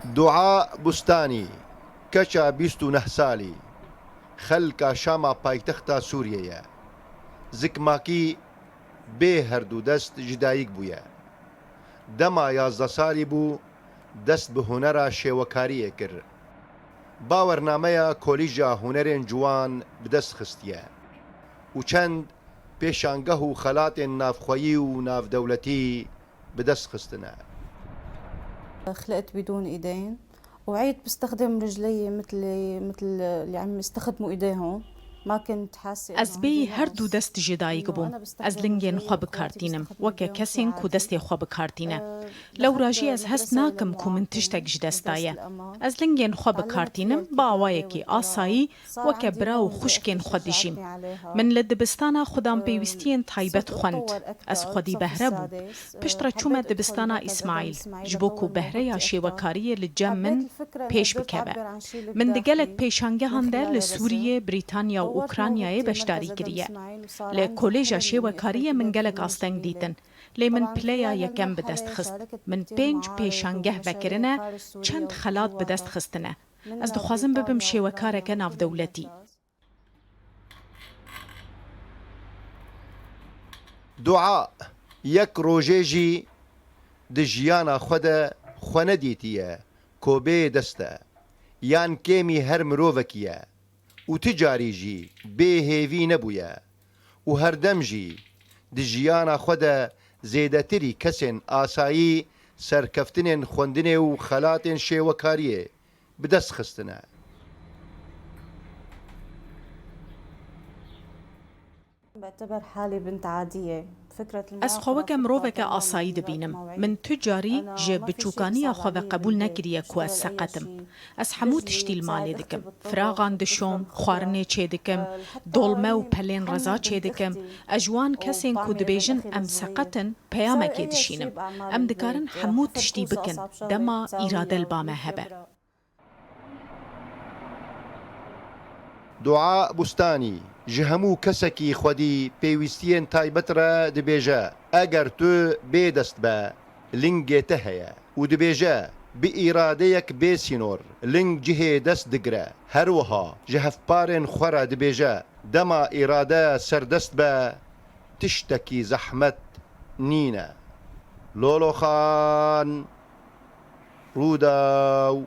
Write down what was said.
دوعاء بوستانی کەچا 29 ساڵی خەلکا شاما پایتەختە سووریەیە زکماکی بێ هەردوو دەست ژدایک بوویە دەما 11 ساڵی بوو دەست بە هونەرە شێوەکاریە کرد باوەرنامەیە کۆلیژە هونەرێن جوان بدەست خستیە و چەند پێشانگەه و خەلاتێن نافخۆیی و نافدەولەتی بدەست خستنە. خلقت بدون ايدين وعيت بستخدم رجلي مثل اللي عم يستخدموا ايديهم. ما كنت حاسه از بی هر دو دست جدایک بوم از لنگین خو بکارتینم وکه کسین کو دستی خو بکارتینه لو راجی از هست ناکم کو من تشتک جدستایه از لنگین خو بکارتینم با وایکی آسایی وکه براو خوشکین خو دیشیم من لدبستانا خودم پیوستین تایبت خوند از خودی بهره بو پشتر چوم دبستانا اسماعیل جبو کو بهره یا شیوکاری لجم من پیش بکبه من دگلک پیشانگه هنده لسوریه بریتانیا اوکرانیای بەشداری کردیە لە کۆلێژە شێوەکاریە من gelek ئاستەنگ دیتن لێ من پلەیە یەکەم بەدەست خست من 5 پێشانگەه بەکردنە چەند خەلات بەدەست خستنە ئەس دخوازم ببم شێوەکارێکە ناودەوڵەتی. دوعاء یەک ڕۆژێژی دژیانە خودە خۆ نەدیتیە کۆبێ دەستە یان کێمی هەر مرۆڤەکیە و تجاریجی بێهێوی نەبوویە و هەردەمژی دژیانە خودە زێدەتری کەسێن ئاسایی سەرکەفتنێن خوێندنێ و خەلاتێن شێوەکاریێ بدەست خستنە. بعتبر حالي بنت عادية. از خواکه مروفک آسایی دبینم من تجاری جه بچوکانی خو قبول نکریه کو از سقطم از همو تشتیل مالی دکم فراغان دشوم خوارنه چه دکم دولمه و پلین رضا چه دکم اجوان کسین کو دبیجن ام سقطن پیامکی دشینم ام دکارن همو تشتی بکن دما ایراده البامه هبه. دوعاء بوستانی ji hemû kesekî xwedî pêwîstiyên taybet re dibêje eger tu bêdest be lingê te heye û dibêje bi îradeyek bê sînor ling cihê dest digire her wiha ji hevparên xwe re dibêje dema îrade serdest be tiştekî zehmet nîne. Loloxan Rûdaw